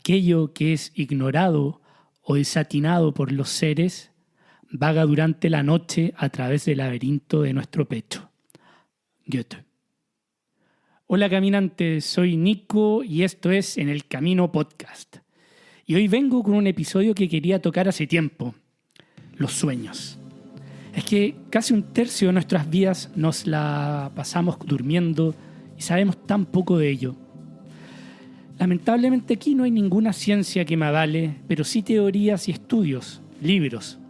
aquello que es ignorado o desatinado por los seres vaga durante la noche a través del laberinto de nuestro pecho. Goethe. Hola caminantes, soy Nico y esto es En el Camino Podcast. Y hoy vengo con un episodio que quería tocar hace tiempo, los sueños. Es que casi un tercio de nuestras vidas nos la pasamos durmiendo y sabemos tan poco de ello. Lamentablemente aquí no hay ninguna ciencia que me avale, pero sí teorías y estudios, libros.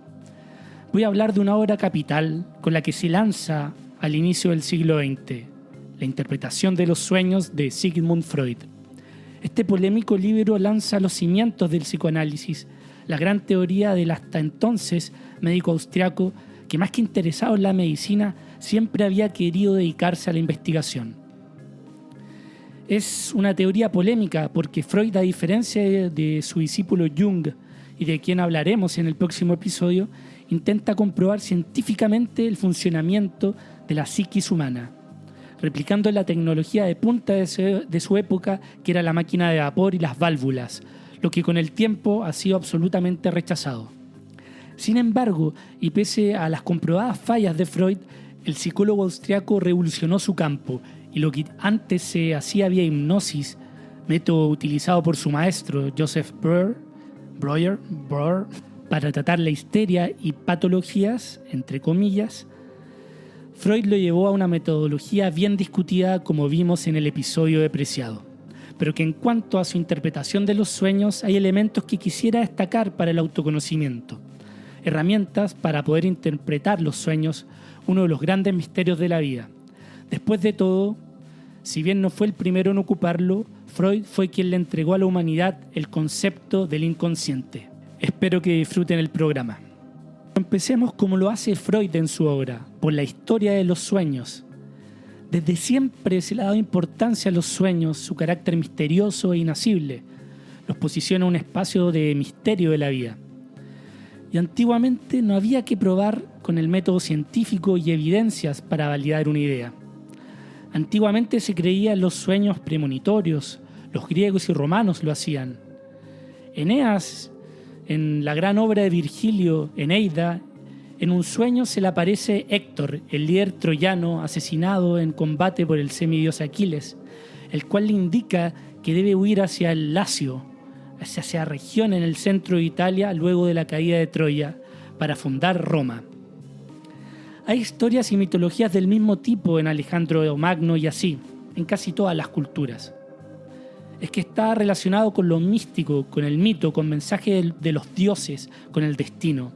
Voy a hablar de una obra capital con la que se lanza al inicio del siglo XX, La interpretación de los sueños de Sigmund Freud. Este polémico libro lanza los cimientos del psicoanálisis, la gran teoría del hasta entonces médico austriaco que más que interesado en la medicina siempre había querido dedicarse a la investigación. Es una teoría polémica porque Freud, a diferencia de su discípulo Jung y de quien hablaremos en el próximo episodio, intenta comprobar científicamente el funcionamiento de la psiquis humana, replicando la tecnología de punta de su época, que era la máquina de vapor y las válvulas, lo que con el tiempo ha sido absolutamente rechazado. Sin embargo, y pese a las comprobadas fallas de Freud, el psicólogo austriaco revolucionó su campo, y lo que antes se hacía vía hipnosis, método utilizado por su maestro Joseph Breuer, para tratar la histeria y patologías, entre comillas, Freud lo llevó a una metodología bien discutida, como vimos en el episodio de Preciado, pero que en cuanto a su interpretación de los sueños hay elementos que quisiera destacar para el autoconocimiento, herramientas para poder interpretar los sueños, uno de los grandes misterios de la vida. Después de todo, si bien no fue el primero en ocuparlo, Freud fue quien le entregó a la humanidad el concepto del inconsciente. Espero que disfruten el programa. Empecemos como lo hace Freud en su obra, por la historia de los sueños. Desde siempre se le ha dado importancia a los sueños, su carácter misterioso e inacible. Los posiciona en un espacio de misterio de la vida. Y antiguamente no había que probar con el método científico y evidencias para validar una idea. Antiguamente se creía en los sueños premonitorios, los griegos y romanos lo hacían. Eneas, en la gran obra de Virgilio, Eneida, en un sueño se le aparece Héctor, el líder troyano asesinado en combate por el semidios Aquiles, el cual le indica que debe huir hacia el Lacio, hacia esa región en el centro de Italia luego de la caída de Troya, para fundar Roma. Hay historias y mitologías del mismo tipo en Alejandro Magno y así, en casi todas las culturas. Es que está relacionado con lo místico, con el mito, con mensajes de los dioses, con el destino.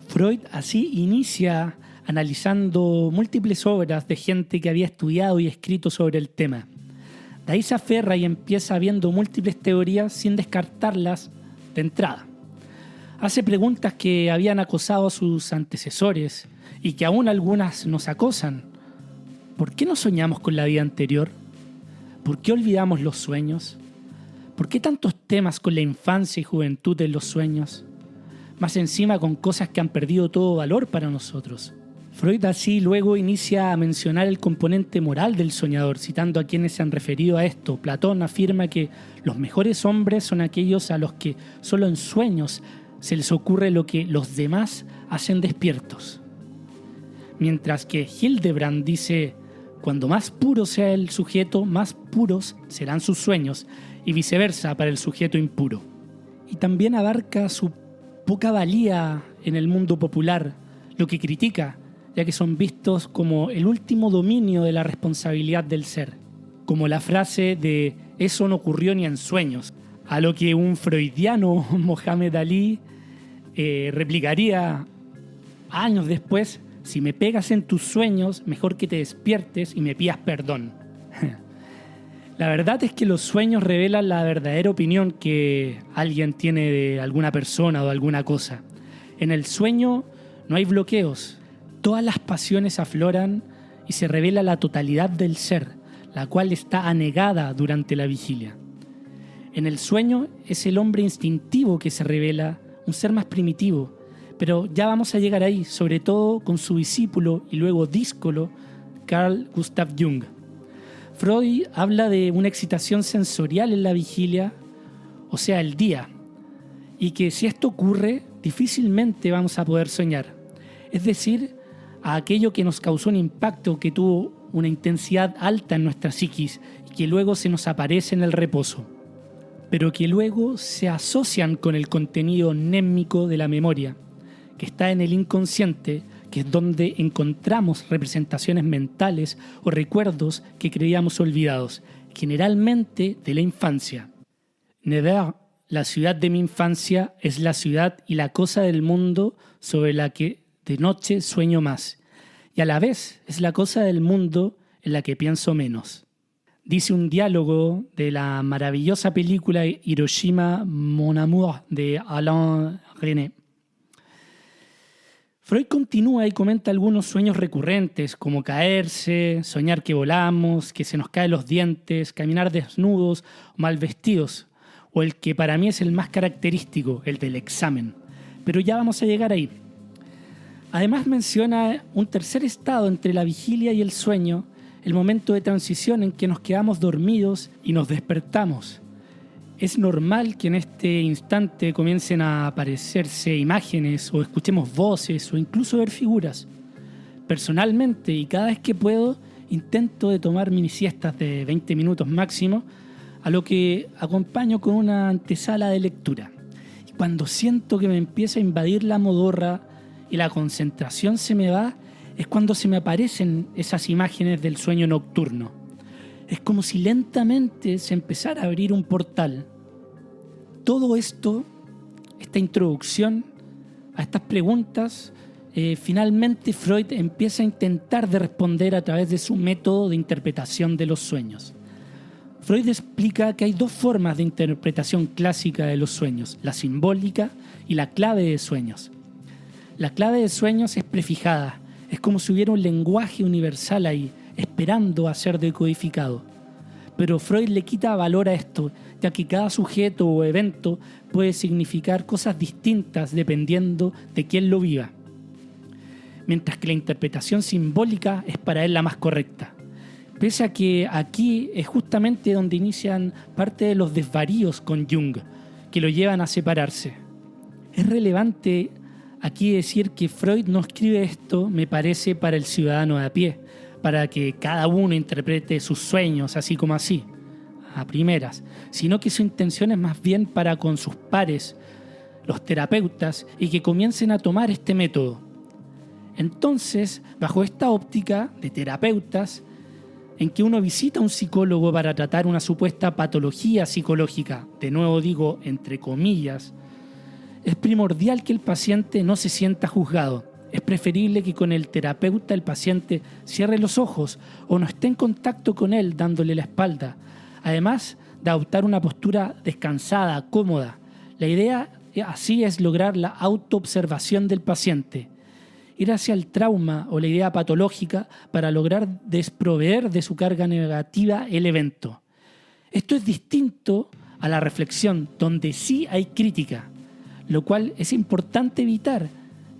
Freud así inicia analizando múltiples obras de gente que había estudiado y escrito sobre el tema. De ahí se aferra y empieza viendo múltiples teorías sin descartarlas de entrada. Hace preguntas que habían acosado a sus antecesores y que aún algunas nos acosan. ¿Por qué no soñamos con la vida anterior? ¿Por qué olvidamos los sueños? ¿Por qué tantos temas con la infancia y juventud en los sueños? Más encima con cosas que han perdido todo valor para nosotros. Freud así luego inicia a mencionar el componente moral del soñador, citando a quienes se han referido a esto. Platón afirma que los mejores hombres son aquellos a los que solo en sueños se les ocurre lo que los demás hacen despiertos. Mientras que Hildebrand dice: cuando más puro sea el sujeto, más puros serán sus sueños, y viceversa para el sujeto impuro. Y también abarca su poca valía en el mundo popular, lo que critica, ya que son vistos como el último dominio de la responsabilidad del ser, como la frase de «eso no ocurrió ni en sueños», a lo que un freudiano, Mohamed Ali, replicaría años después: «Si me pegas en tus sueños, mejor que te despiertes y me pidas perdón». La verdad es que los sueños revelan la verdadera opinión que alguien tiene de alguna persona o de alguna cosa. En el sueño no hay bloqueos, todas las pasiones afloran y se revela la totalidad del ser, la cual está anegada durante la vigilia. En el sueño es el hombre instintivo que se revela, un ser más primitivo, pero ya vamos a llegar ahí, sobre todo con su discípulo y luego díscolo, Carl Gustav Jung. Freud habla de una excitación sensorial en la vigilia, o sea, el día, y que si esto ocurre, difícilmente vamos a poder soñar. Es decir, a aquello que nos causó un impacto, que tuvo una intensidad alta en nuestra psiquis y que luego se nos aparece en el reposo, pero que luego se asocian con el contenido mnémico de la memoria, que está en el inconsciente, que es donde encontramos representaciones mentales o recuerdos que creíamos olvidados, generalmente de la infancia. Nevers, la ciudad de mi infancia, es la ciudad y la cosa del mundo sobre la que de noche sueño más, y a la vez es la cosa del mundo en la que pienso menos. Dice un diálogo de la maravillosa película Hiroshima, Mon Amour, de Alain Resnais. Freud continúa y comenta algunos sueños recurrentes, como caerse, soñar que volamos, que se nos caen los dientes, caminar desnudos o mal vestidos, o el que para mí es el más característico, el del examen. Pero ya vamos a llegar ahí. Además menciona un tercer estado entre la vigilia y el sueño, el momento de transición en que nos quedamos dormidos y nos despertamos. Es normal que en este instante comiencen a aparecerse imágenes o escuchemos voces o incluso ver figuras. Personalmente, y cada vez que puedo, intento de tomar mini siestas de 20 minutos máximo, a lo que acompaño con una antesala de lectura. Y cuando siento que me empieza a invadir la modorra y la concentración se me va, es cuando se me aparecen esas imágenes del sueño nocturno. Es como si lentamente se empezara a abrir un portal. Todo esto, esta introducción a estas preguntas, finalmente Freud empieza a intentar de responder a través de su método de interpretación de los sueños. Freud explica que hay dos formas de interpretación clásica de los sueños, la simbólica y la clave de sueños. La clave de sueños es prefijada, es como si hubiera un lenguaje universal ahí, esperando a ser decodificado. Pero Freud le quita valor a esto, ya que cada sujeto o evento puede significar cosas distintas dependiendo de quién lo viva. Mientras que la interpretación simbólica es para él la más correcta. Pese a que aquí es justamente donde inician parte de los desvaríos con Jung, que lo llevan a separarse. Es relevante aquí decir que Freud no escribe esto, me parece, para el ciudadano de a pie, para que cada uno interprete sus sueños así como así, a primeras, sino que su intención es más bien para con sus pares, los terapeutas, y que comiencen a tomar este método. Entonces, bajo esta óptica de terapeutas, en que uno visita a un psicólogo para tratar una supuesta patología psicológica, de nuevo digo entre comillas, es primordial que el paciente no se sienta juzgado. Es preferible que con el terapeuta el paciente cierre los ojos o no esté en contacto con él dándole la espalda. Además de adoptar una postura descansada, cómoda. La idea así es lograr la autoobservación del paciente. Ir hacia el trauma o la idea patológica para lograr desproveer de su carga negativa el evento. Esto es distinto a la reflexión, donde sí hay crítica, lo cual es importante evitar,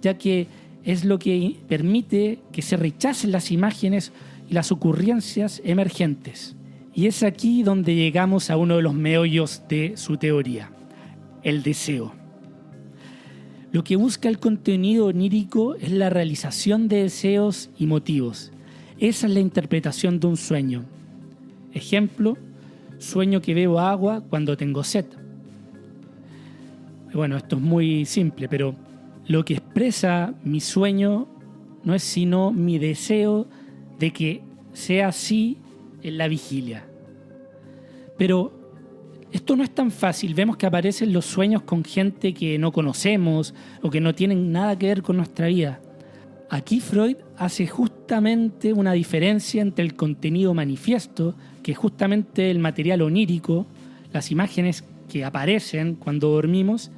ya que es lo que permite que se rechacen las imágenes y las ocurrencias emergentes. Y es aquí donde llegamos a uno de los meollos de su teoría, el deseo. Lo que busca el contenido onírico es la realización de deseos y motivos. Esa es la interpretación de un sueño. Ejemplo, sueño que bebo agua cuando tengo sed. Bueno, esto es muy simple, pero lo que expresa mi sueño no es sino mi deseo de que sea así en la vigilia. Pero esto no es tan fácil. Vemos que aparecen los sueños con gente que no conocemos o que no tienen nada que ver con nuestra vida. Aquí Freud hace justamente una diferencia entre el contenido manifiesto, que es justamente el material onírico, las imágenes que aparecen cuando dormimos,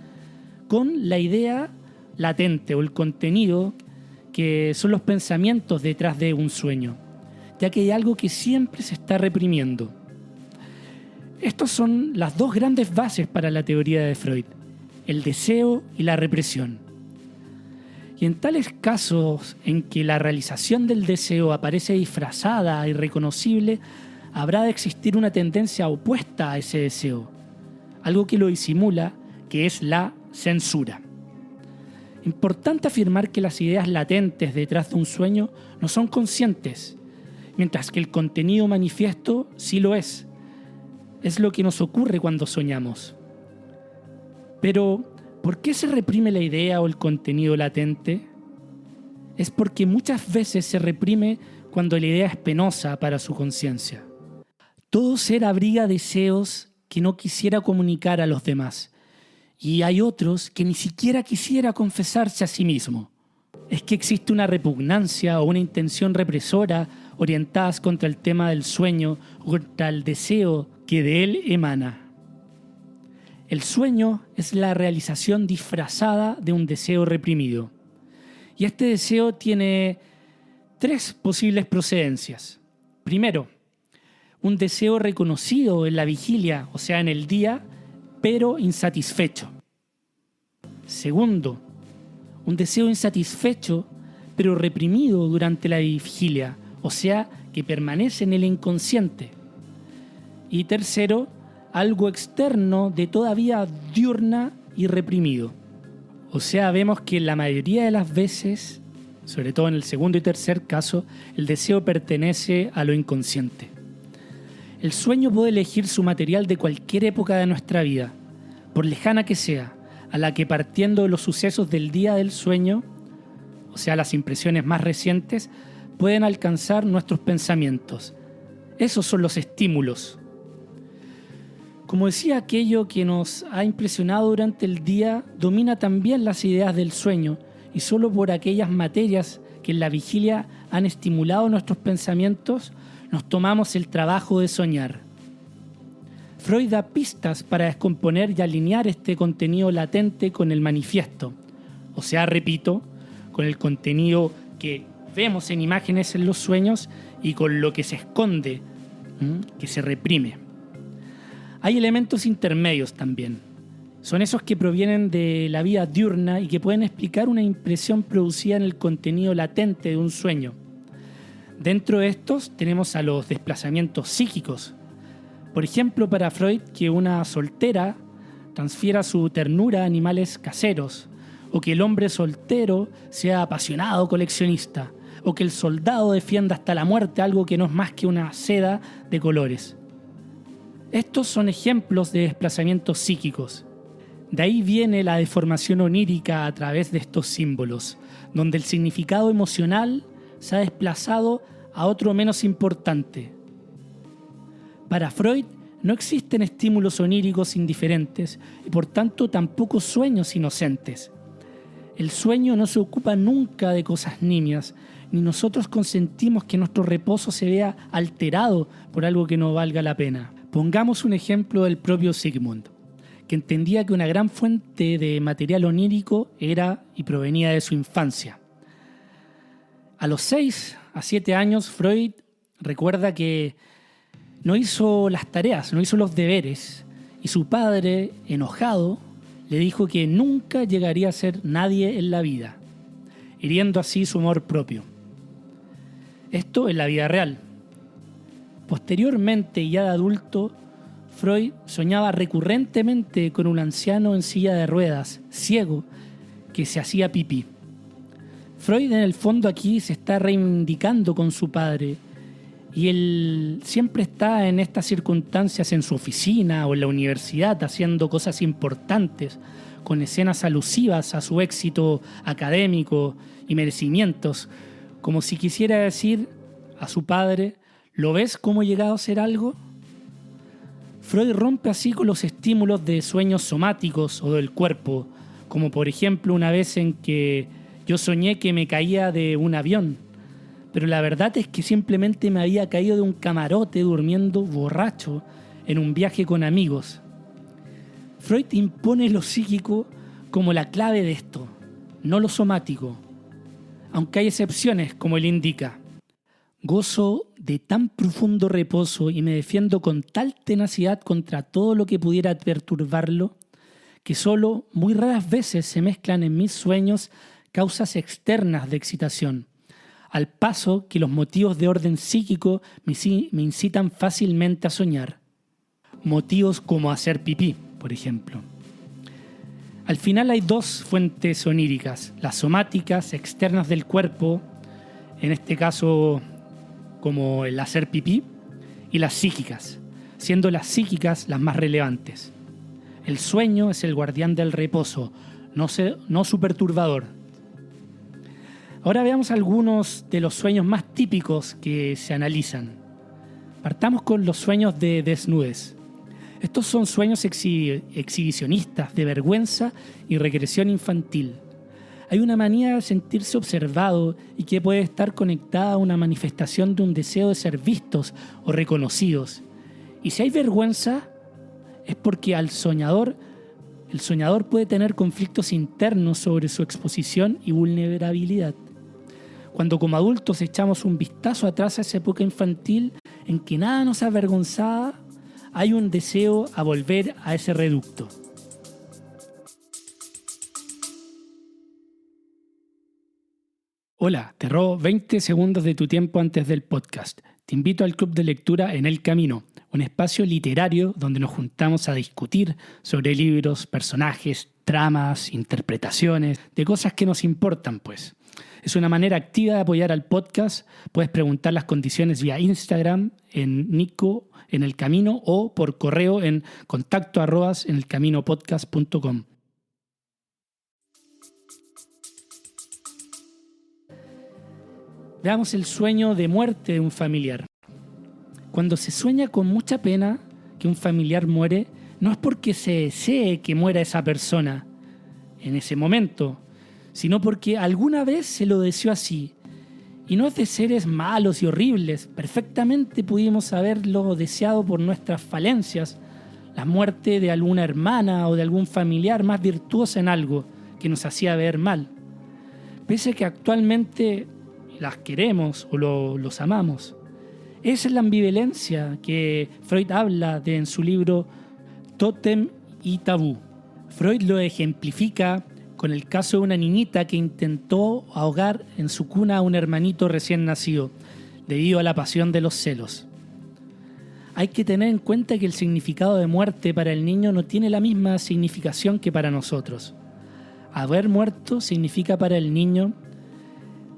con la idea latente o el contenido que son los pensamientos detrás de un sueño, ya que hay algo que siempre se está reprimiendo. Estas son las dos grandes bases para la teoría de Freud, el deseo y la represión. Y en tales casos en que la realización del deseo aparece disfrazada y reconocible, habrá de existir una tendencia opuesta a ese deseo. algo que lo disimula, que es la censura. Importante afirmar que las ideas latentes detrás de un sueño no son conscientes, mientras que el contenido manifiesto sí lo es. Es lo que nos ocurre cuando soñamos. Pero, ¿por qué se reprime la idea o el contenido latente? Es porque muchas veces se reprime cuando la idea es penosa para su conciencia. Todo ser abriga deseos que no quisiera comunicar a los demás, y hay otros que ni siquiera quisiera confesarse a sí mismo. Es que existe una repugnancia o una intención represora orientadas contra el tema del sueño o contra el deseo que de él emana. El sueño es la realización disfrazada de un deseo reprimido. Y este deseo tiene 3 posibles procedencias. Primero, un deseo reconocido en la vigilia, o sea, en el día, pero insatisfecho. Segundo, un deseo insatisfecho, pero reprimido durante la vigilia, o sea, que permanece en el inconsciente. Y tercero, algo externo de todavía diurna y reprimido. O sea, vemos que la mayoría de las veces, sobre todo en el segundo y tercer caso, el deseo pertenece a lo inconsciente. El sueño puede elegir su material de cualquier época de nuestra vida, por lejana que sea, a la que partiendo de los sucesos del día del sueño, o sea, las impresiones más recientes, pueden alcanzar nuestros pensamientos. Esos son los estímulos. Como decía, aquello que nos ha impresionado durante el día domina también las ideas del sueño, y solo por aquellas materias que en la vigilia han estimulado nuestros pensamientos, nos tomamos el trabajo de soñar. Freud da pistas para descomponer y alinear este contenido latente con el manifiesto, o sea, repito, con el contenido que vemos en imágenes en los sueños y con lo que se esconde, que se reprime. Hay elementos intermedios también. Son esos que provienen de la vida diurna y que pueden explicar una impresión producida en el contenido latente de un sueño. Dentro de estos tenemos a los desplazamientos psíquicos. Por ejemplo, para Freud, que una soltera transfiera su ternura a animales caseros, o que el hombre soltero sea apasionado coleccionista, o que el soldado defienda hasta la muerte algo que no es más que una seda de colores. Estos son ejemplos de desplazamientos psíquicos. De ahí viene la deformación onírica a través de estos símbolos, donde el significado emocional se ha desplazado a otro menos importante. Para Freud no existen estímulos oníricos indiferentes y por tanto tampoco sueños inocentes. El sueño no se ocupa nunca de cosas nimias, ni nosotros consentimos que nuestro reposo se vea alterado por algo que no valga la pena. Pongamos un ejemplo del propio Sigmund, que entendía que una gran fuente de material onírico era y provenía de su infancia. A los 6 a 7 años, Freud recuerda que no hizo las tareas, no hizo los deberes, y su padre, enojado, le dijo que nunca llegaría a ser nadie en la vida, hiriendo así su amor propio. Esto en la vida real. Posteriormente, ya de adulto, Freud soñaba recurrentemente con un anciano en silla de ruedas, ciego, que se hacía pipí. Freud en el fondo aquí se está reivindicando con su padre y él siempre está en estas circunstancias en su oficina o en la universidad haciendo cosas importantes, con escenas alusivas a su éxito académico y merecimientos, como si quisiera decir a su padre: ¿lo ves cómo he llegado a ser algo? Freud rompe así con los estímulos de sueños somáticos o del cuerpo, como por ejemplo una vez en que yo soñé que me caía de un avión, pero la verdad es que simplemente me había caído de un camarote durmiendo borracho en un viaje con amigos. Freud impone lo psíquico como la clave de esto, no lo somático, aunque hay excepciones como él indica. Gozo de tan profundo reposo y me defiendo con tal tenacidad contra todo lo que pudiera perturbarlo, que solo muy raras veces se mezclan en mis sueños causas externas de excitación, al paso que los motivos de orden psíquico me incitan fácilmente a soñar. Motivos como hacer pipí. por ejemplo. Al final hay dos fuentes oníricas, las somáticas, externas del cuerpo, en este caso como el hacer pipí, y las psíquicas, siendo las psíquicas las más relevantes. El sueño es el guardián del reposo, no su perturbador. Ahora veamos algunos de los sueños más típicos que se analizan. Partamos con los sueños de desnudez. Estos son sueños exhibicionistas, de vergüenza y regresión infantil. Hay una manía de sentirse observado y que puede estar conectada a una manifestación de un deseo de ser vistos o reconocidos. Y si hay vergüenza, es porque el soñador puede tener conflictos internos sobre su exposición y vulnerabilidad. Cuando como adultos echamos un vistazo atrás a esa época infantil en que nada nos avergonzaba, hay un deseo a volver a ese reducto. Hola, te robo 20 segundos de tu tiempo antes del podcast. Te invito al Club de Lectura En el Camino, un espacio literario donde nos juntamos a discutir sobre libros, personajes, tramas, interpretaciones, de cosas que nos importan, pues. Es una manera activa de apoyar al podcast. Puedes preguntar las condiciones vía Instagram en Nico en el Camino o por correo en contacto@enelcaminopodcast.com. Veamos el sueño de muerte de un familiar. Cuando se sueña con mucha pena que un familiar muere, no es porque se desee que muera esa persona en ese momento, sino porque alguna vez se lo deseó así. Y no es de seres malos y horribles, perfectamente pudimos haberlo deseado por nuestras falencias, la muerte de alguna hermana o de algún familiar más virtuosa en algo que nos hacía ver mal. Pese a que actualmente las queremos o los amamos. Esa es la ambivalencia que Freud habla de en su libro Tótem y Tabú. Freud lo ejemplifica con el caso de una niñita que intentó ahogar en su cuna a un hermanito recién nacido, debido a la pasión de los celos. Hay que tener en cuenta que el significado de muerte para el niño no tiene la misma significación que para nosotros. Haber muerto significa para el niño,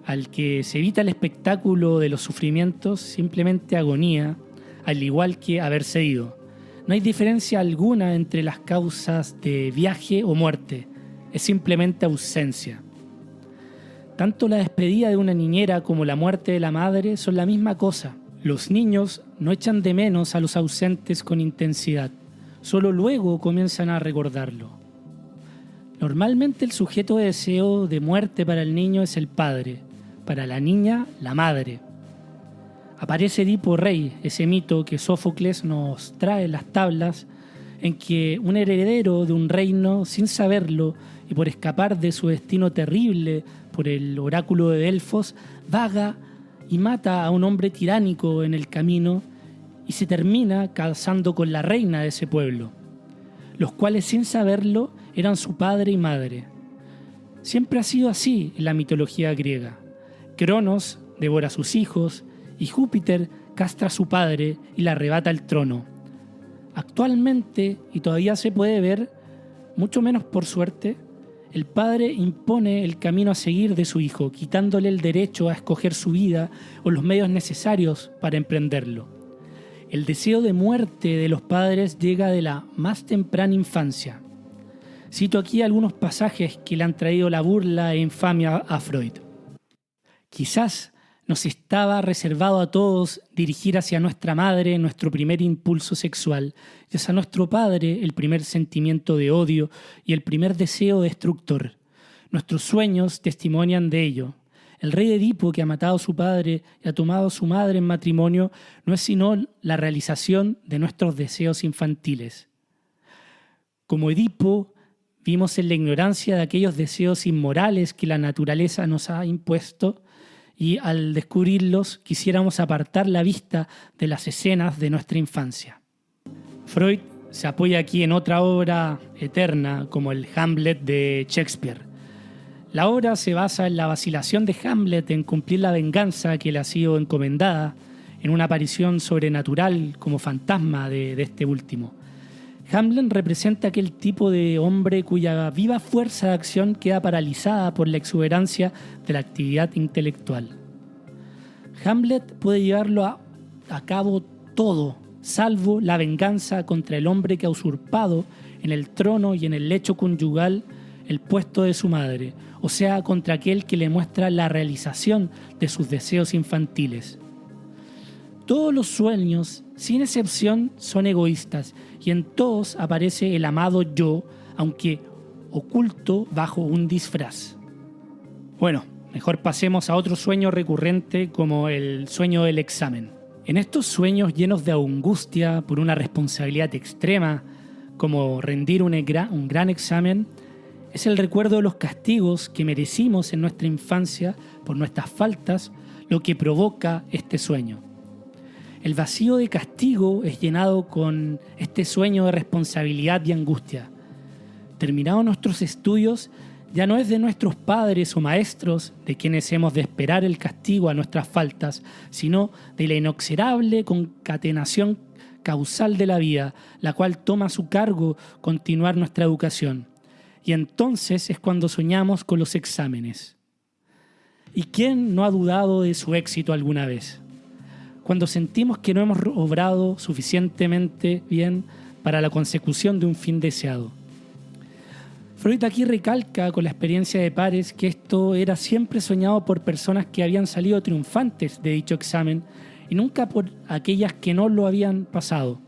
al que se evita el espectáculo de los sufrimientos, simplemente agonía, al igual que haberse ido. No hay diferencia alguna entre las causas de viaje o muerte, es simplemente ausencia. Tanto la despedida de una niñera como la muerte de la madre son la misma cosa. Los niños no echan de menos a los ausentes con intensidad, solo luego comienzan a recordarlo. Normalmente el sujeto de deseo de muerte para el niño es el padre, para la niña, la madre. Aparece Edipo Rey, ese mito que Sófocles nos trae en las tablas, en que un heredero de un reino, sin saberlo y por escapar de su destino terrible por el oráculo de Delfos, vaga y mata a un hombre tiránico en el camino y se termina casando con la reina de ese pueblo, los cuales sin saberlo eran su padre y madre. Siempre ha sido así en la mitología griega. Cronos devora a sus hijos y Júpiter castra a su padre y le arrebata el trono. Actualmente, y todavía se puede ver, mucho menos por suerte, el padre impone el camino a seguir de su hijo, quitándole el derecho a escoger su vida o los medios necesarios para emprenderlo. El deseo de muerte de los padres llega de la más temprana infancia. Cito aquí algunos pasajes que le han traído la burla e infamia a Freud. Quizás nos estaba reservado a todos dirigir hacia nuestra madre nuestro primer impulso sexual y hacia nuestro padre el primer sentimiento de odio y el primer deseo destructor. Nuestros sueños testimonian de ello. El rey Edipo, que ha matado a su padre y ha tomado a su madre en matrimonio, no es sino la realización de nuestros deseos infantiles. Como Edipo, vimos en la ignorancia de aquellos deseos inmorales que la naturaleza nos ha impuesto, y al descubrirlos quisiéramos apartar la vista de las escenas de nuestra infancia. Freud se apoya aquí en otra obra eterna como el Hamlet de Shakespeare. La obra se basa en la vacilación de Hamlet en cumplir la venganza que le ha sido encomendada en una aparición sobrenatural como fantasma de este último. Hamlet representa aquel tipo de hombre cuya viva fuerza de acción queda paralizada por la exuberancia de la actividad intelectual. Hamlet puede llevarlo a cabo todo, salvo la venganza contra el hombre que ha usurpado en el trono y en el lecho conyugal el puesto de su madre, o sea, contra aquel que le muestra la realización de sus deseos infantiles. Todos los sueños, sin excepción, son egoístas y en todos aparece el amado yo, aunque oculto bajo un disfraz. Bueno, mejor pasemos a otro sueño recurrente como el sueño del examen. En estos sueños llenos de angustia por una responsabilidad extrema, como rendir un gran examen, es el recuerdo de los castigos que merecimos en nuestra infancia por nuestras faltas lo que provoca este sueño. El vacío de castigo es llenado con este sueño de responsabilidad y angustia. Terminados nuestros estudios, ya no es de nuestros padres o maestros de quienes hemos de esperar el castigo a nuestras faltas, sino de la inexorable concatenación causal de la vida, la cual toma a su cargo continuar nuestra educación. Y entonces es cuando soñamos con los exámenes. ¿Y quién no ha dudado de su éxito alguna vez? Cuando sentimos que no hemos obrado suficientemente bien para la consecución de un fin deseado. Freud aquí recalca con la experiencia de pares que esto era siempre soñado por personas que habían salido triunfantes de dicho examen y nunca por aquellas que no lo habían pasado.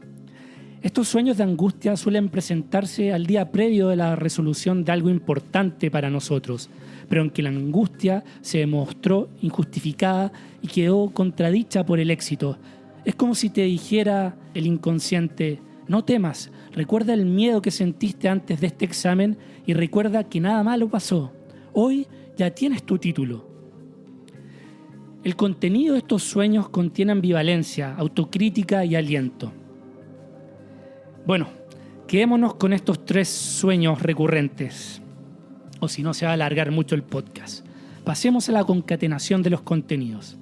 Estos sueños de angustia suelen presentarse al día previo de la resolución de algo importante para nosotros, pero en que la angustia se demostró injustificada y quedó contradicha por el éxito. Es como si te dijera el inconsciente: no temas, recuerda el miedo que sentiste antes de este examen y recuerda que nada malo pasó. Hoy ya tienes tu título. El contenido de estos sueños contiene ambivalencia, autocrítica y aliento. Bueno, quedémonos con estos 3 sueños recurrentes, o si no se va a alargar mucho el podcast. Pasemos a la concatenación de los contenidos,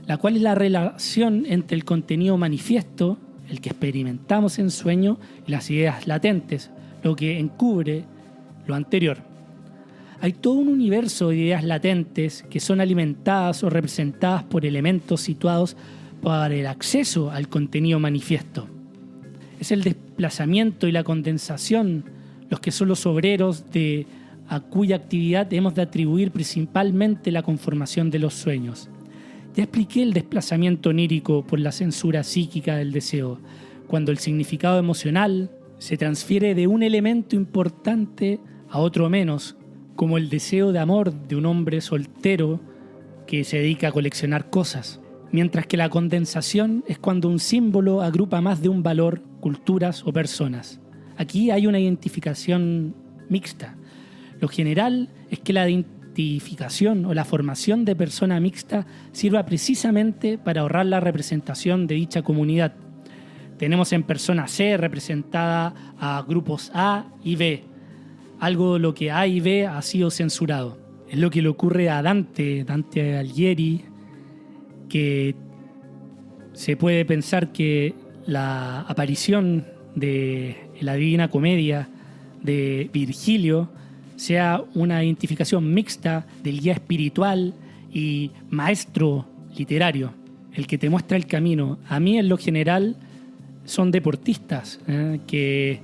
la cual es la relación entre el contenido manifiesto, el que experimentamos en sueño, y las ideas latentes, lo que encubre lo anterior. Hay todo un universo de ideas latentes que son alimentadas o representadas por elementos situados para el acceso al contenido manifiesto. Es el desplazamiento y la condensación los que son los obreros a cuya actividad hemos de atribuir principalmente la conformación de los sueños. Ya expliqué el desplazamiento onírico por la censura psíquica del deseo, cuando el significado emocional se transfiere de un elemento importante a otro menos, como el deseo de amor de un hombre soltero que se dedica a coleccionar cosas. Mientras que la condensación es cuando un símbolo agrupa más de un valor, culturas o personas. Aquí hay una identificación mixta. Lo general es que la identificación o la formación de persona mixta sirva precisamente para ahorrar la representación de dicha comunidad. Tenemos en persona C representada a grupos A y B, algo de lo que A y B ha sido censurado. Es lo que le ocurre a Dante Alighieri, que se puede pensar que la aparición de la Divina Comedia de Virgilio sea una identificación mixta del guía espiritual y maestro literario, el que te muestra el camino. A mí, en lo general, son deportistas que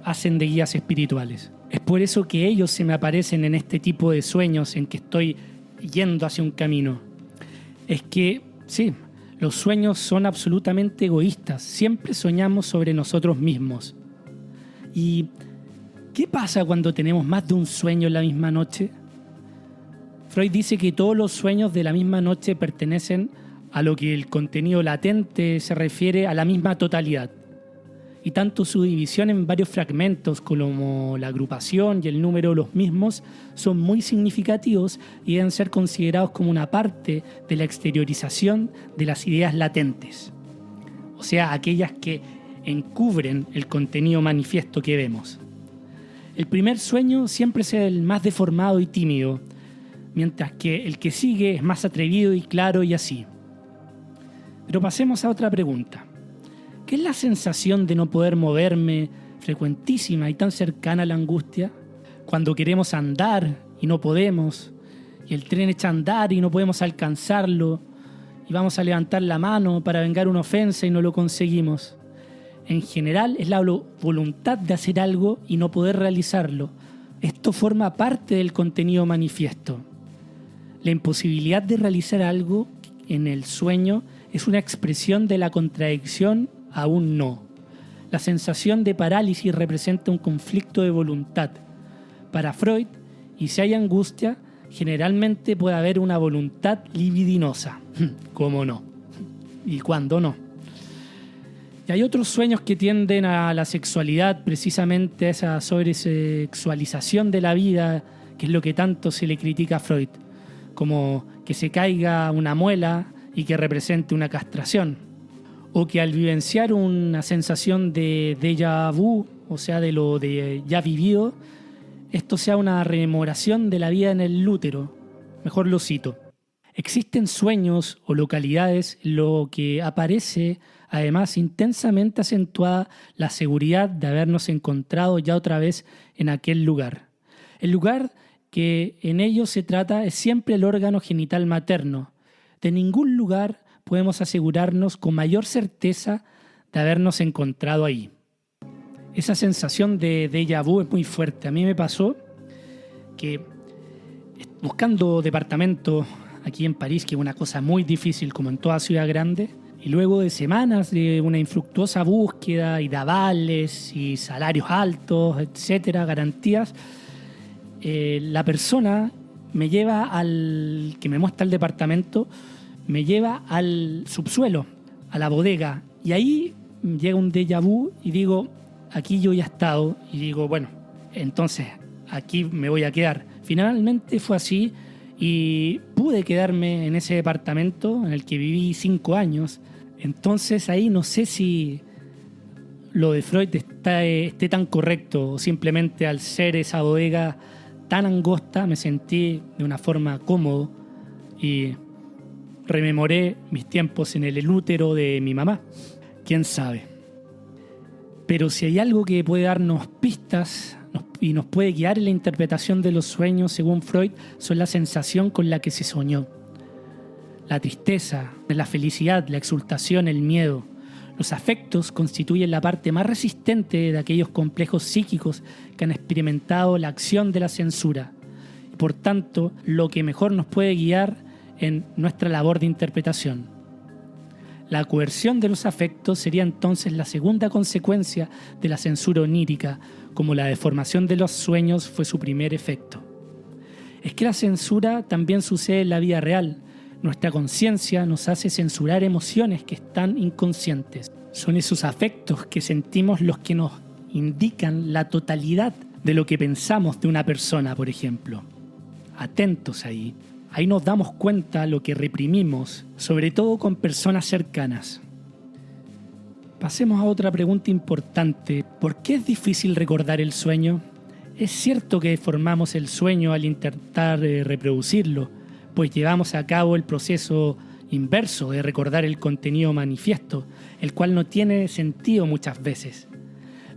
hacen de guías espirituales. Es por eso que ellos se me aparecen en este tipo de sueños en que estoy yendo hacia un camino. Es que, sí, los sueños son absolutamente egoístas. Siempre soñamos sobre nosotros mismos. ¿Y qué pasa cuando tenemos más de un sueño en la misma noche? Freud dice que todos los sueños de la misma noche pertenecen a lo que el contenido latente se refiere a la misma totalidad. Y tanto su división en varios fragmentos como la agrupación y el número de los mismos son muy significativos y deben ser considerados como una parte de la exteriorización de las ideas latentes, o sea, aquellas que encubren el contenido manifiesto que vemos. El primer sueño siempre es el más deformado y tímido, mientras que el que sigue es más atrevido y claro y así. Pero pasemos a otra pregunta. ¿Qué es la sensación de no poder moverme, frecuentísima y tan cercana a la angustia? Cuando queremos andar y no podemos, y el tren echa a andar y no podemos alcanzarlo, y vamos a levantar la mano para vengar una ofensa y no lo conseguimos. En general es la voluntad de hacer algo y no poder realizarlo. Esto forma parte del contenido manifiesto. La imposibilidad de realizar algo en el sueño es una expresión de la contradicción a un no. La sensación de parálisis representa un conflicto de voluntad. Para Freud, y si hay angustia, generalmente puede haber una voluntad libidinosa. ¿Cómo no? ¿Y cuándo no? Y hay otros sueños que tienden a la sexualidad, precisamente a esa sobresexualización de la vida, que es lo que tanto se le critica a Freud, como que se caiga una muela y que represente una castración, o que al vivenciar una sensación de déjà vu, o sea, de lo de ya vivido, esto sea una rememoración de la vida en el útero. Mejor lo cito. Existen sueños o localidades en lo que aparece además intensamente acentuada la seguridad de habernos encontrado ya otra vez en aquel lugar. El lugar que en ello se trata es siempre el órgano genital materno. De ningún lugar podemos asegurarnos con mayor certeza de habernos encontrado ahí. Esa sensación de déjà vu es muy fuerte. A mí me pasó que buscando departamento aquí en París, que es una cosa muy difícil como en toda ciudad grande, y luego de semanas de una infructuosa búsqueda y de avales y salarios altos, etcétera, garantías, la persona me lleva al que me muestra el departamento, me lleva al subsuelo, a la bodega, y ahí llega un déjà vu y digo, aquí yo ya he estado, y digo, bueno, entonces aquí me voy a quedar. Finalmente fue así y pude quedarme en ese departamento en el que viví 5 años. Entonces ahí no sé si lo de Freud esté tan correcto, o simplemente al ser esa bodega tan angosta me sentí de una forma cómodo y rememoré mis tiempos en el útero de mi mamá. ¿Quién sabe? Pero si hay algo que puede darnos pistas y nos puede guiar en la interpretación de los sueños, según Freud, son la sensación con la que se soñó. La tristeza, la felicidad, la exultación, el miedo. Los afectos constituyen la parte más resistente de aquellos complejos psíquicos que han experimentado la acción de la censura. Y por tanto, lo que mejor nos puede guiar en nuestra labor de interpretación. La coerción de los afectos sería entonces la segunda consecuencia de la censura onírica, como la deformación de los sueños fue su primer efecto. Es que la censura también sucede en la vida real. Nuestra conciencia nos hace censurar emociones que están inconscientes. Son esos afectos que sentimos los que nos indican la totalidad de lo que pensamos de una persona, por ejemplo. Atentos ahí. Ahí nos damos cuenta de lo que reprimimos, sobre todo con personas cercanas. Pasemos a otra pregunta importante. ¿Por qué es difícil recordar el sueño? Es cierto que formamos el sueño al intentar reproducirlo, pues llevamos a cabo el proceso inverso de recordar el contenido manifiesto, el cual no tiene sentido muchas veces.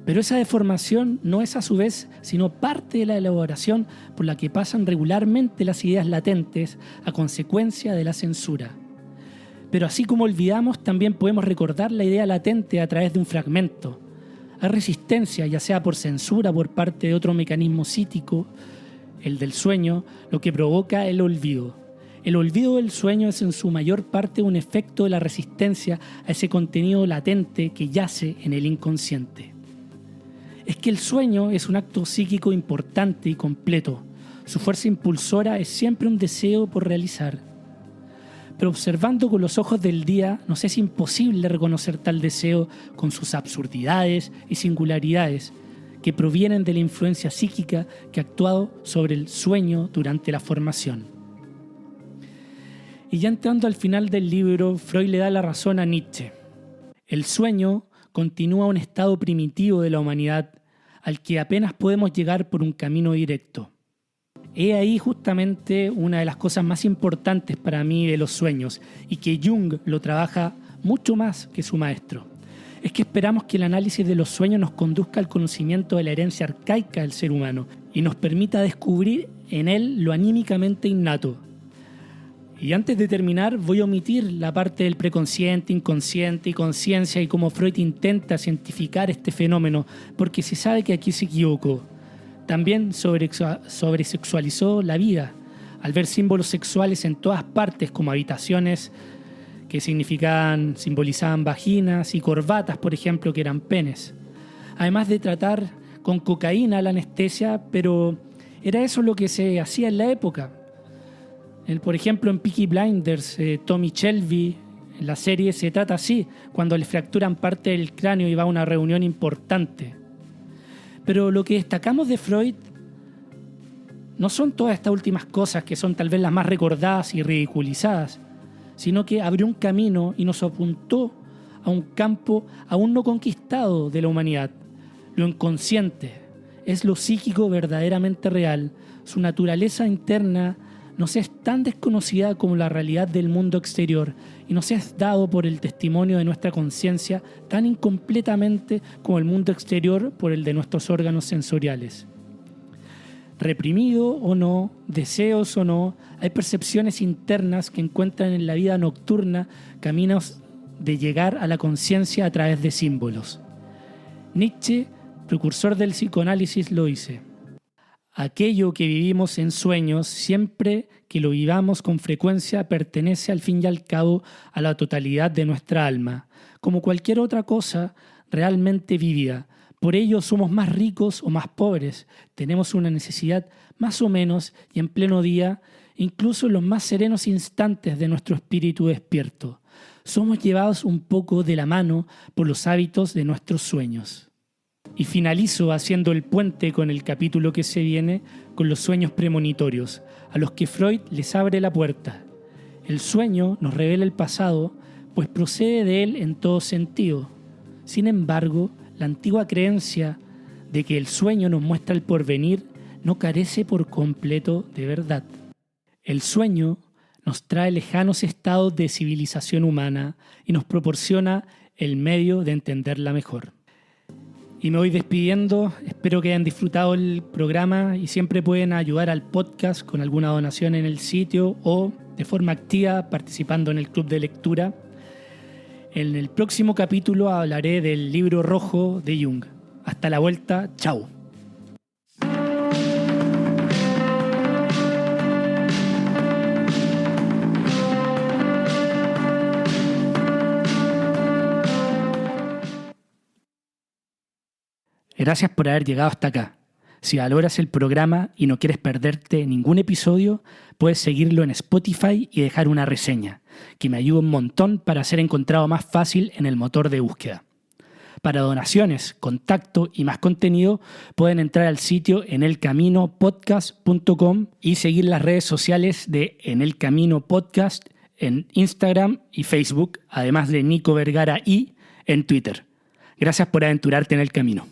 Pero esa deformación no es a su vez sino parte de la elaboración por la que pasan regularmente las ideas latentes a consecuencia de la censura. Pero así como olvidamos, también podemos recordar la idea latente a través de un fragmento. Hay resistencia, ya sea por censura por parte de otro mecanismo psíquico, el del sueño, lo que provoca el olvido. El olvido del sueño es en su mayor parte un efecto de la resistencia a ese contenido latente que yace en el inconsciente. Es que el sueño es un acto psíquico importante y completo. Su fuerza impulsora es siempre un deseo por realizar. Pero observando con los ojos del día, nos es imposible reconocer tal deseo con sus absurdidades y singularidades que provienen de la influencia psíquica que ha actuado sobre el sueño durante la formación. Y ya entrando al final del libro, Freud le da la razón a Nietzsche. El sueño continúa un estado primitivo de la humanidad al que apenas podemos llegar por un camino directo. He ahí justamente una de las cosas más importantes para mí de los sueños y que Jung lo trabaja mucho más que su maestro. es que esperamos que el análisis de los sueños nos conduzca al conocimiento de la herencia arcaica del ser humano y nos permita descubrir en él lo anímicamente innato. Y antes de terminar, voy a omitir la parte del preconsciente, inconsciente y conciencia y cómo Freud intenta cientificar este fenómeno, porque se sabe que aquí se equivocó. También sobresexualizó la vida, al ver símbolos sexuales en todas partes, como habitaciones que simbolizaban vaginas y corbatas, por ejemplo, que eran penes. Además de tratar con cocaína la anestesia, pero era eso lo que se hacía en la época. Por ejemplo, en Peaky Blinders, Tommy Shelby, en la serie se trata así, cuando le fracturan parte del cráneo y va a una reunión importante. Pero lo que destacamos de Freud no son todas estas últimas cosas que son tal vez las más recordadas y ridiculizadas, sino que abrió un camino y nos apuntó a un campo aún no conquistado de la humanidad. Lo inconsciente es lo psíquico verdaderamente real. Su naturaleza interna nos es tan desconocida como la realidad del mundo exterior y nos es dado por el testimonio de nuestra conciencia tan incompletamente como el mundo exterior por el de nuestros órganos sensoriales. Reprimido o no, deseos o no, hay percepciones internas que encuentran en la vida nocturna caminos de llegar a la conciencia a través de símbolos. Nietzsche, precursor del psicoanálisis, lo dice: aquello que vivimos en sueños, siempre que lo vivamos con frecuencia, pertenece al fin y al cabo a la totalidad de nuestra alma, como cualquier otra cosa realmente vivida. Por ello somos más ricos o más pobres, tenemos una necesidad más o menos y en pleno día, incluso en los más serenos instantes de nuestro espíritu despierto. Somos llevados un poco de la mano por los hábitos de nuestros sueños. Y finalizo haciendo el puente con el capítulo que se viene, con los sueños premonitorios, a los que Freud les abre la puerta. El sueño nos revela el pasado, pues procede de él en todo sentido. Sin embargo, la antigua creencia de que el sueño nos muestra el porvenir no carece por completo de verdad. El sueño nos trae lejanos estados de civilización humana y nos proporciona el medio de entenderla mejor. Y me voy despidiendo, espero que hayan disfrutado el programa y siempre pueden ayudar al podcast con alguna donación en el sitio o de forma activa participando en el club de lectura. En el próximo capítulo hablaré del libro rojo de Jung. Hasta la vuelta, chao. Gracias por haber llegado hasta acá. Si valoras el programa y no quieres perderte ningún episodio, puedes seguirlo en Spotify y dejar una reseña, que me ayuda un montón para ser encontrado más fácil en el motor de búsqueda. Para donaciones, contacto y más contenido, pueden entrar al sitio enelcaminopodcast.com y seguir las redes sociales de En el Camino Podcast en Instagram y Facebook, además de Nico Vergara y en Twitter. Gracias por aventurarte en el camino.